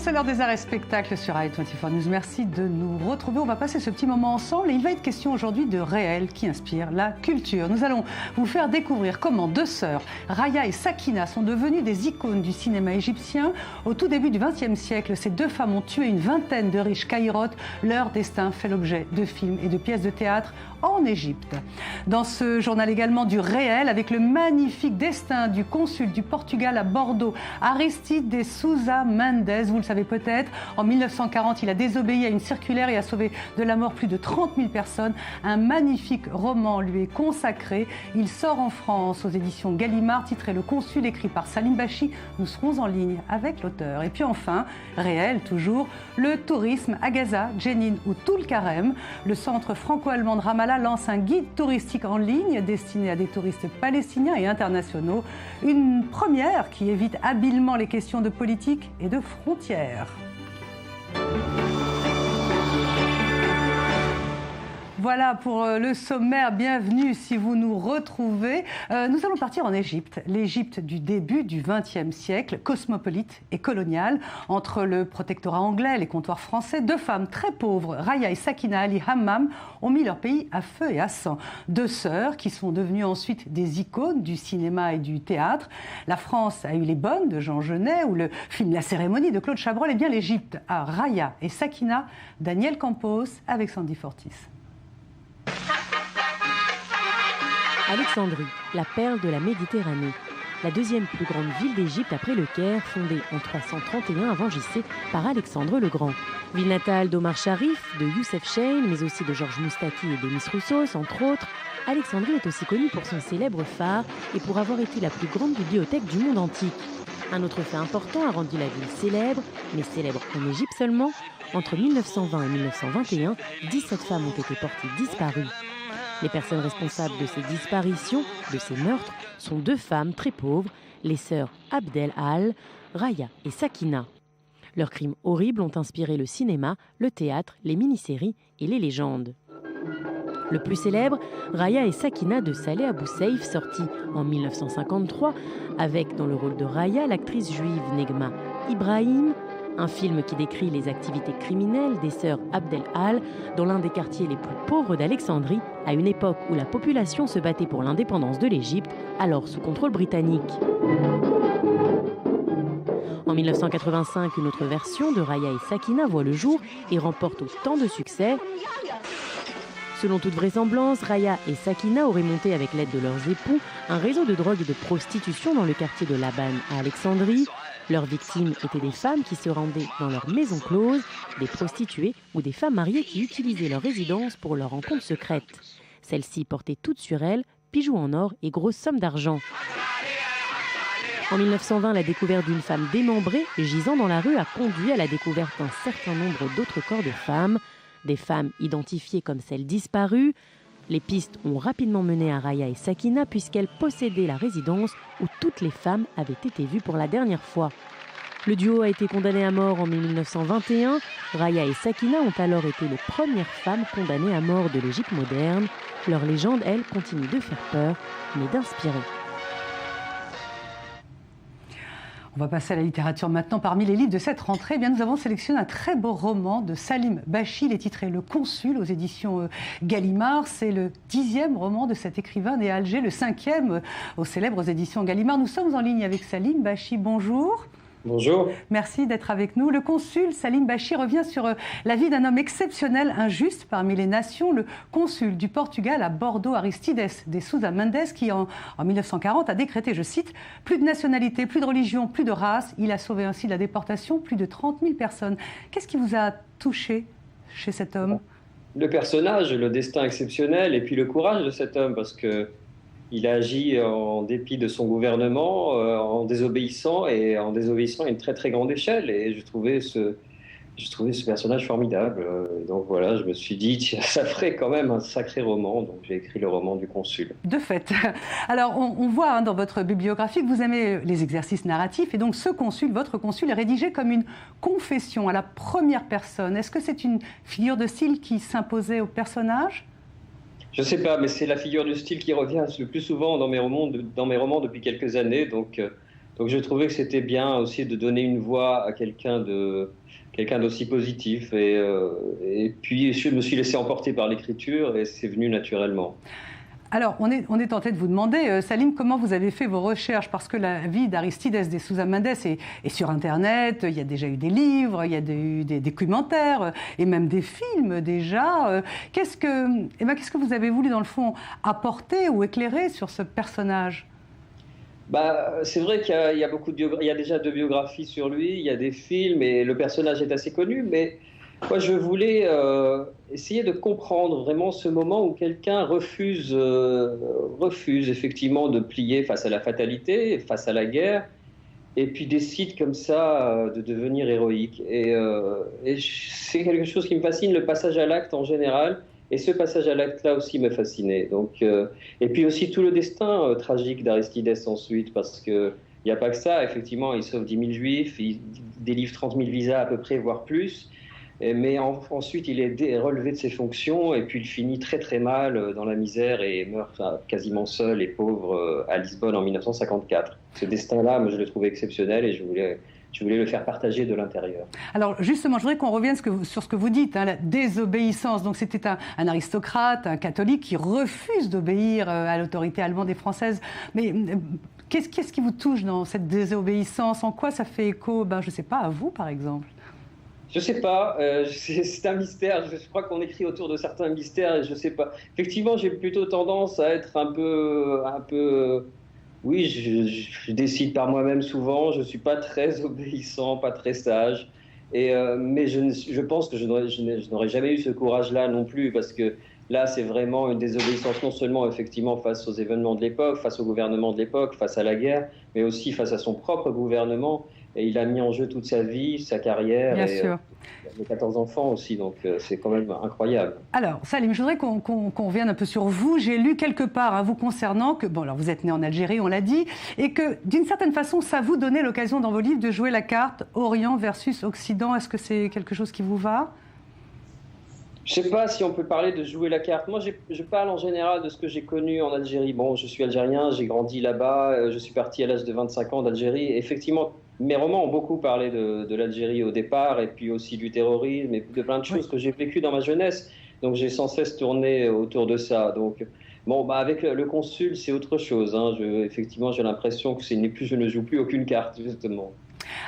c'est l'heure des arts et spectacles sur i24 News. Merci de nous retrouver. On va passer ce petit moment ensemble et il va être question aujourd'hui de réel qui inspire la culture. Nous allons vous faire découvrir comment deux sœurs, Raya et Sakina, sont devenues des icônes du cinéma égyptien. Au tout début du XXe siècle, ces deux femmes ont tué une vingtaine de riches caïrotes. Leur destin fait l'objet de films et de pièces de théâtre en Égypte. Dans ce journal également du réel, avec le magnifique destin du consul du Portugal à Bordeaux, Aristide de Sousa Mendes, vous le savez peut-être. En 1940, il a désobéi à une circulaire et a sauvé de la mort plus de 30 000 personnes. Un magnifique roman lui est consacré. Il sort en France aux éditions Gallimard, titré Le Consul, écrit par Salim Bachi. Nous serons en ligne avec l'auteur. Et puis enfin, réel toujours, le tourisme à Gaza, Jenin ou Toul-Karem. Le centre franco-allemand de Ramallah lance un guide touristique en ligne destiné à des touristes palestiniens et internationaux. Une première qui évite habilement les questions de politique et de frontières. Voilà pour le sommaire, bienvenue si vous nous retrouvez. Nous allons partir en Égypte, l'Égypte du début du XXe siècle, cosmopolite et coloniale. Entre le protectorat anglais et les comptoirs français, deux femmes très pauvres, Raya et Sakina Ali Hammam, ont mis leur pays à feu et à sang. Deux sœurs qui sont devenues ensuite des icônes du cinéma et du théâtre. La France a eu Les Bonnes de Jean Genet ou le film La Cérémonie de Claude Chabrol. Et bien l'Égypte a Raya et Sakina, Daniel Campos avec Sandy Fortis. Alexandrie, la perle de la Méditerranée, la deuxième plus grande ville d'Égypte après le Caire, fondée en 331 avant JC par Alexandre le Grand. Ville natale d'Omar Sharif, de Youssef Cheyne, mais aussi de Georges Moustaki et Demis Roussos, entre autres, Alexandrie est aussi connue pour son célèbre phare et pour avoir été la plus grande bibliothèque du monde antique. Un autre fait important a rendu la ville célèbre, mais célèbre en Égypte seulement. Entre 1920 et 1921, 17 femmes ont été portées disparues. Les personnes responsables de ces disparitions, de ces meurtres, sont deux femmes très pauvres, les sœurs Abdel Al, Raya et Sakina. Leurs crimes horribles ont inspiré le cinéma, le théâtre, les mini-séries et les légendes. Le plus célèbre, Raya et Sakina de Saleh Abou Seif, sorti en 1953, avec dans le rôle de Raya l'actrice juive Negma Ibrahim, un film qui décrit les activités criminelles des sœurs Abdel Al dans l'un des quartiers les plus pauvres d'Alexandrie, à une époque où la population se battait pour l'indépendance de l'Égypte, alors sous contrôle britannique. En 1985, une autre version de Raya et Sakina voit le jour et remporte autant de succès. Selon toute vraisemblance, Raya et Sakina auraient monté avec l'aide de leurs époux un réseau de drogue et de prostitution dans le quartier de Laban à Alexandrie. Leurs victimes étaient des femmes qui se rendaient dans leur maison close, des prostituées ou des femmes mariées qui utilisaient leur résidence pour leurs rencontres secrètes. Celles-ci portaient toutes sur elles bijoux en or et grosses sommes d'argent. En 1920, la découverte d'une femme démembrée gisant dans la rue a conduit à la découverte d'un certain nombre d'autres corps de femmes, des femmes identifiées comme celles disparues. Les pistes ont rapidement mené à Raya et Sakina puisqu'elles possédaient la résidence où toutes les femmes avaient été vues pour la dernière fois. Le duo a été condamné à mort en mai 1921. Raya et Sakina ont alors été les premières femmes condamnées à mort de l'Égypte moderne. Leur légende, elle, continue de faire peur, mais d'inspirer. On va passer à la littérature maintenant. Parmi les livres de cette rentrée, eh bien, nous avons sélectionné un très beau roman de Salim Bachi. Il est titré Le Consul aux éditions Gallimard. C'est le 10e roman de cet écrivain né à Alger, le 5e aux célèbres éditions Gallimard. Nous sommes en ligne avec Salim Bachi. Bonjour. Bonjour. Merci d'être avec nous. Le consul Salim Bachi revient sur la vie d'un homme exceptionnel, injuste parmi les nations, le consul du Portugal à Bordeaux, Aristides de Sousa Mendes, qui en 1940 a décrété, je cite, « Plus de nationalité, plus de religion, plus de race ». Il a sauvé ainsi de la déportation plus de 30 000 personnes. Qu'est-ce qui vous a touché chez cet homme ? Le personnage, le destin exceptionnel et puis le courage de cet homme, parce que il a agi en dépit de son gouvernement, en désobéissant à une très très grande échelle. Et je trouvais ce personnage formidable. Donc voilà, je me suis dit, tiens, ça ferait quand même un sacré roman. Donc j'ai écrit le roman du consul. De fait. Alors on voit dans votre bibliographie que vous aimez les exercices narratifs. Et donc ce consul, votre consul, est rédigé comme une confession à la première personne. Est-ce que c'est une figure de style qui s'imposait au personnage ? Je ne sais pas, mais c'est la figure de style qui revient le plus souvent dans mes romans depuis quelques années. Donc Donc je trouvais que c'était bien aussi de donner une voix à quelqu'un d'aussi positif. Et puis je me suis laissé emporter par l'écriture et c'est venu naturellement. Alors, on est tenté de vous demander, Salim, comment vous avez fait vos recherches? Parce que la vie d'Aristides de Sousa Mendes est sur Internet, il y a déjà eu des livres, il y a eu des documentaires et même des films déjà. Qu'est-ce que vous avez voulu, dans le fond, apporter ou éclairer sur ce personnage? C'est vrai qu'il y a il y a déjà 2 biographies sur lui, il y a des films et le personnage est assez connu, mais moi je voulais essayer de comprendre vraiment ce moment où quelqu'un refuse effectivement de plier face à la fatalité, face à la guerre, et puis décide comme ça de devenir héroïque. Et c'est quelque chose qui me fascine, le passage à l'acte en général. Et ce passage à l'acte-là aussi me fascinait. Donc, et puis aussi tout le destin tragique d'Aristides ensuite, parce qu'il n'y a pas que ça. Effectivement, il sauve 10 000 juifs, il délivre 30 000 visas à peu près, voire plus. Mais ensuite, il est relevé de ses fonctions et puis il finit très très mal dans la misère et meurt quasiment seul et pauvre à Lisbonne en 1954. Ce destin-là, moi, je le trouvais exceptionnel et je voulais le faire partager de l'intérieur. Alors justement, je voudrais qu'on revienne sur ce que vous dites, la désobéissance. Donc c'était un aristocrate, un catholique qui refuse d'obéir à l'autorité allemande et française. Mais qu'est-ce qui vous touche dans cette désobéissance? En quoi ça fait écho, je ne sais pas, à vous par exemple? Je ne sais pas, c'est un mystère. Je crois qu'on écrit autour de certains mystères et je ne sais pas. Effectivement, j'ai plutôt tendance à être un peu. Oui, je décide par moi-même souvent. Je ne suis pas très obéissant, pas très sage. Mais je pense que je n'aurais jamais eu ce courage-là non plus, parce que là, c'est vraiment une désobéissance non seulement effectivement face aux événements de l'époque, face au gouvernement de l'époque, face à la guerre, mais aussi face à son propre gouvernement. Et il a mis en jeu toute sa vie, sa carrière. Bien sûr. Les 14 enfants aussi, donc c'est quand même incroyable. Alors, Salim, je voudrais qu'on revienne un peu sur vous. J'ai lu quelque part vous concernant que, alors vous êtes né en Algérie, on l'a dit, et que d'une certaine façon, ça vous donnait l'occasion dans vos livres de jouer la carte Orient versus Occident. Est-ce que c'est quelque chose qui vous va? Je ne sais pas si on peut parler de jouer la carte. Moi, je parle en général de ce que j'ai connu en Algérie. Bon, je suis algérien, j'ai grandi là-bas, je suis parti à l'âge de 25 ans d'Algérie. Effectivement, mes romans ont beaucoup parlé de l'Algérie au départ, et puis aussi du terrorisme, et de plein de choses que j'ai vécues dans ma jeunesse. Donc, j'ai sans cesse tourné autour de ça. Donc, bon, avec le Consul, c'est autre chose. Effectivement, j'ai l'impression que je ne joue plus aucune carte, justement.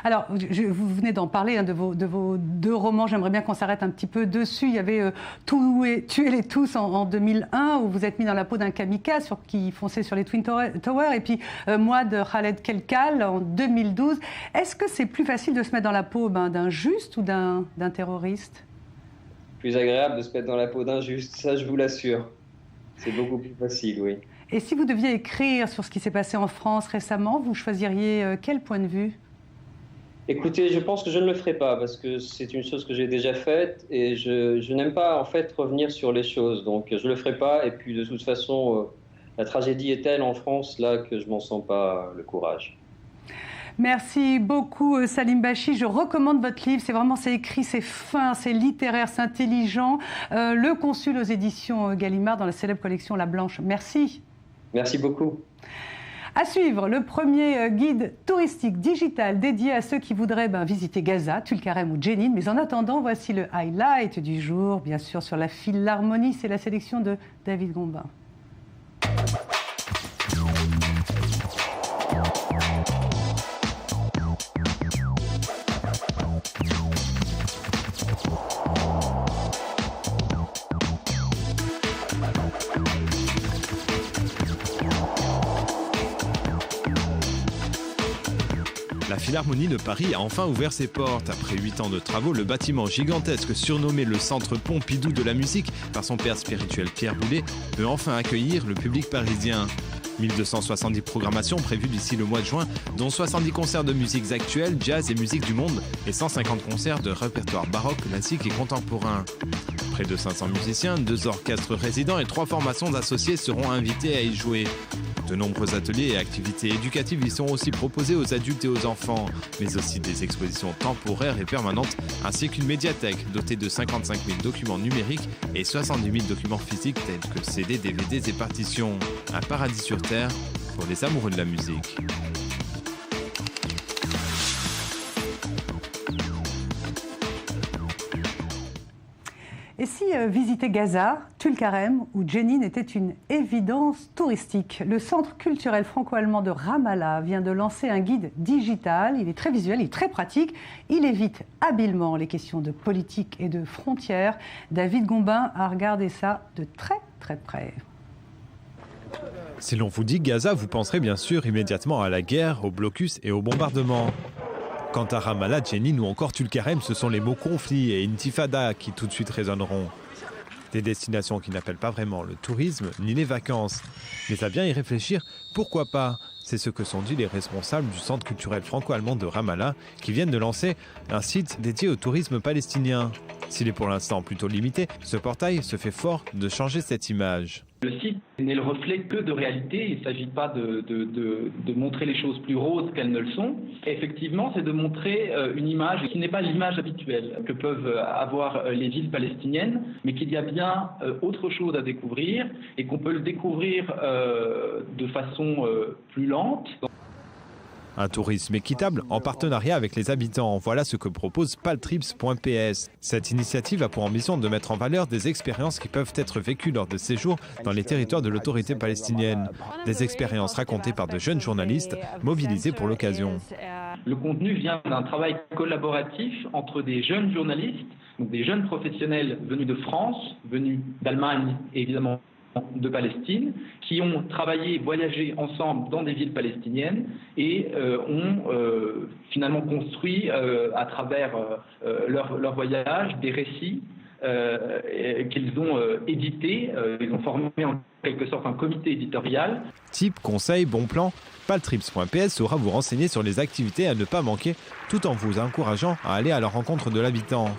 Alors, vous venez d'en parler, de vos 2 romans. J'aimerais bien qu'on s'arrête un petit peu dessus. Il y avait Tuez-les tous en 2001, où vous êtes mis dans la peau d'un kamikaze qui fonçait sur les Twin Towers. Et puis, Moi de Khaled Kelkal en 2012. Est-ce que c'est plus facile de se mettre dans la peau d'un juste ou d'un terroriste? Plus agréable de se mettre dans la peau d'un juste, ça je vous l'assure. C'est beaucoup plus facile, oui. Et si vous deviez écrire sur ce qui s'est passé en France récemment, vous choisiriez quel point de vue? Écoutez, je pense que je ne le ferai pas parce que c'est une chose que j'ai déjà faite et je n'aime pas en fait revenir sur les choses. Donc je ne le ferai pas et puis de toute façon, la tragédie est telle en France là que je m'en sens pas le courage. Merci beaucoup Salim Bachi. Je recommande votre livre. C'est écrit, c'est fin, c'est littéraire, c'est intelligent. Le Consul aux éditions Gallimard dans la célèbre collection La Blanche. Merci. Merci beaucoup. À suivre, le premier guide touristique digital dédié à ceux qui voudraient visiter Gaza, Tulkarem ou Jenin. Mais en attendant, voici le highlight du jour, bien sûr, sur la Philharmonie. C'est la sélection de David Gombin. La Philharmonie de Paris a enfin ouvert ses portes. Après 8 ans de travaux, le bâtiment gigantesque surnommé le Centre Pompidou de la musique par son père spirituel Pierre Boulez peut enfin accueillir le public parisien. 1270 programmations prévues d'ici le mois de juin, dont 70 concerts de musiques actuelles, jazz et musique du monde et 150 concerts de répertoire baroque, classique et contemporain. Près de 500 musiciens, 2 orchestres résidents et 3 formations d'associés seront invités à y jouer. De nombreux ateliers et activités éducatives y sont aussi proposés aux adultes et aux enfants, mais aussi des expositions temporaires et permanentes, ainsi qu'une médiathèque dotée de 55 000 documents numériques et 70 000 documents physiques tels que CD, DVD et partitions. Un paradis sur Terre pour les amoureux de la musique. Et si visiter Gaza, Tulkarem ou Jenin était une évidence touristique? Le Centre culturel franco-allemand de Ramallah vient de lancer un guide digital. Il est très visuel, il est très pratique. Il évite habilement les questions de politique et de frontières. David Gombin a regardé ça de très très près. Si l'on vous dit Gaza, vous penserez bien sûr immédiatement à la guerre, au blocus et au bombardement. Quant à Ramallah, Jenin ou encore Tulkarem, ce sont les mots conflit et intifada qui tout de suite résonneront. Des destinations qui n'appellent pas vraiment le tourisme ni les vacances. Mais à bien y réfléchir, pourquoi pas? C'est ce que sont dit les responsables du Centre culturel franco-allemand de Ramallah qui viennent de lancer un site dédié au tourisme palestinien. S'il est pour l'instant plutôt limité, ce portail se fait fort de changer cette image. Le site n'est le reflet que de réalité. Il ne s'agit pas de montrer les choses plus roses qu'elles ne le sont. Et effectivement, c'est de montrer une image qui n'est pas l'image habituelle que peuvent avoir les villes palestiniennes, mais qu'il y a bien autre chose à découvrir et qu'on peut le découvrir de façon plus lente. Un tourisme équitable en partenariat avec les habitants. Voilà ce que propose paltrips.ps. Cette initiative a pour ambition de mettre en valeur des expériences qui peuvent être vécues lors de séjours dans les territoires de l'autorité palestinienne. Des expériences racontées par de jeunes journalistes mobilisés pour l'occasion. Le contenu vient d'un travail collaboratif entre des jeunes journalistes, donc des jeunes professionnels venus de France, venus d'Allemagne et évidemment de Palestine, qui ont travaillé, voyagé ensemble dans des villes palestiniennes et ont finalement construit à travers leur voyage des récits qu'ils ont édités. Ils ont formé en quelque sorte un comité éditorial. Type, conseil, bon plan, paltrips.ps saura vous renseigner sur les activités à ne pas manquer tout en vous encourageant à aller à la rencontre de l'habitant.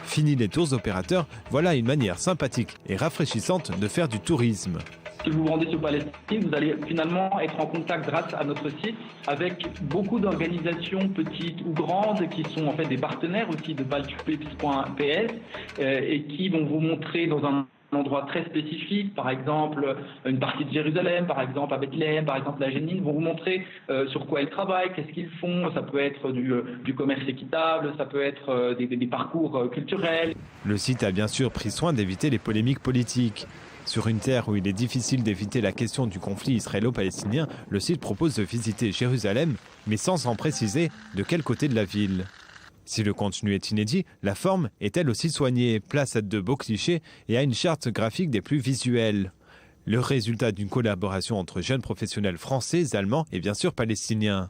Fini les tours opérateurs, voilà une manière sympathique et rafraîchissante de faire du tourisme. Si vous vous rendez sur Palestine, vous allez finalement être en contact grâce à notre site avec beaucoup d'organisations petites ou grandes qui sont en fait des partenaires aussi de paltrips.ps et qui vont vous montrer dans un endroit très spécifique, par exemple une partie de Jérusalem, par exemple à Bethléem, par exemple à Jenin, vont vous montrer sur quoi ils travaillent, qu'est-ce qu'ils font. Ça peut être du commerce équitable, ça peut être des parcours culturels. Le site a bien sûr pris soin d'éviter les polémiques politiques. Sur une terre où il est difficile d'éviter la question du conflit israélo-palestinien, le site propose de visiter Jérusalem, mais sans en préciser de quel côté de la ville. Si le contenu est inédit, la forme est elle aussi soignée, place à de beaux clichés et à une charte graphique des plus visuelles. Le résultat d'une collaboration entre jeunes professionnels français, allemands et bien sûr palestiniens.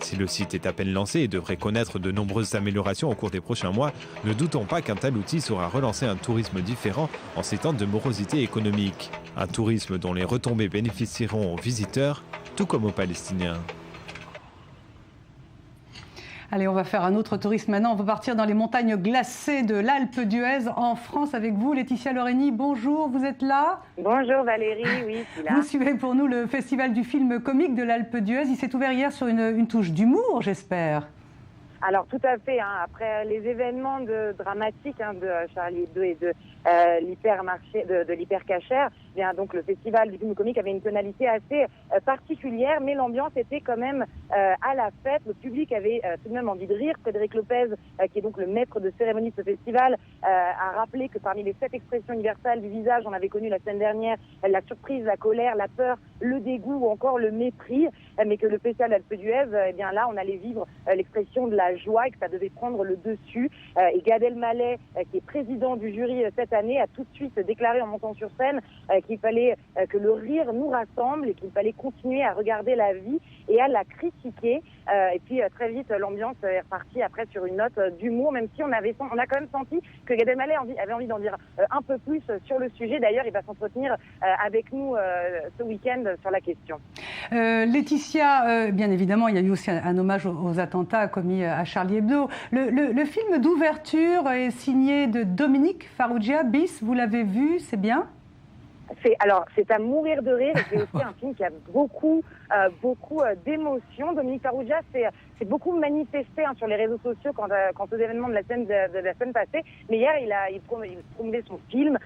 Si le site est à peine lancé et devrait connaître de nombreuses améliorations au cours des prochains mois, ne doutons pas qu'un tel outil saura relancer un tourisme différent en ces temps de morosité économique. Un tourisme dont les retombées bénéficieront aux visiteurs, tout comme aux Palestiniens. Allez, on va faire un autre tourisme maintenant. On va partir dans les montagnes glacées de l'Alpe d'Huez en France avec vous, Laetitia Loreni. Bonjour, vous êtes là? Bonjour Valérie, oui, je suis là. Vous suivez pour nous le festival du film comique de l'Alpe d'Huez. Il s'est ouvert hier sur une touche d'humour, j'espère. Alors tout à fait, après les événements dramatiques de Charlie Hebdo et de l'hypermarché, de l'hypercachère, donc le festival du film comique avait une tonalité assez particulière, mais l'ambiance était quand même à la fête. Le public avait tout de même envie de rire. Frédéric Lopez, qui est donc le maître de cérémonie de ce festival, a rappelé que parmi les 7 expressions universelles du visage, on avait connu la semaine dernière la surprise, la colère, la peur, le dégoût ou encore le mépris, mais que le festival d'Alpe d'Huez, là on allait vivre l'expression de la joie et que ça devait prendre le dessus. Et Gad Elmaleh, qui est président du jury cette année, a tout de suite déclaré en montant sur scène qu'il fallait que le rire nous rassemble et qu'il fallait continuer à regarder la vie et à la critiquer. Et puis très vite, l'ambiance est repartie après sur une note d'humour, même si on a quand même senti que Gad Elmaleh avait envie d'en dire un peu plus sur le sujet. D'ailleurs, il va s'entretenir avec nous ce week-end sur la question. Laetitia, bien évidemment, il y a eu aussi un hommage aux attentats commis à Charlie Hebdo. Le film d'ouverture est signé de Dominique Farrugia, Bis. Vous l'avez vu, c'est bien? C'est à mourir de rire. C'est aussi un film qui a beaucoup d'émotions. Dominique Farrugia, s'est beaucoup manifesté sur les réseaux sociaux quant aux événements de la semaine passée. Mais hier, il promouvait son film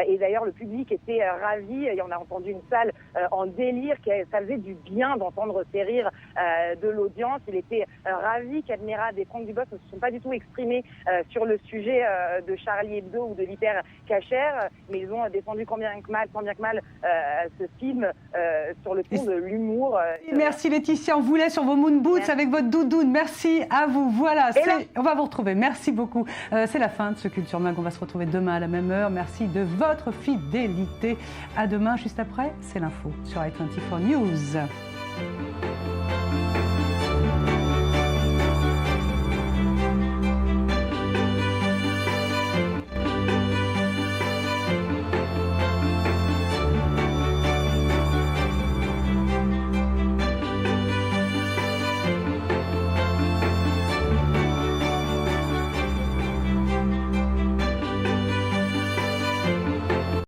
et d'ailleurs le public était ravi. Et on a entendu une salle en délire. Ça faisait du bien d'entendre ces rires de l'audience. Il était ravi qu'Admira des Franck Dubosc ne se sont pas du tout exprimés sur le sujet de Charlie Hebdo ou de l'hyper cachère, mais ils ont défendu tant bien que mal ce film sur le ton de l'humour. Merci Laetitia, on vous laisse sur vos moon boots avec votre doudoune. Merci à vous. Voilà, on va vous retrouver. Merci beaucoup. C'est la fin de ce Culture Mag. On va se retrouver demain à la même heure. Merci de votre fidélité. À demain, juste après, c'est l'info sur i24 News.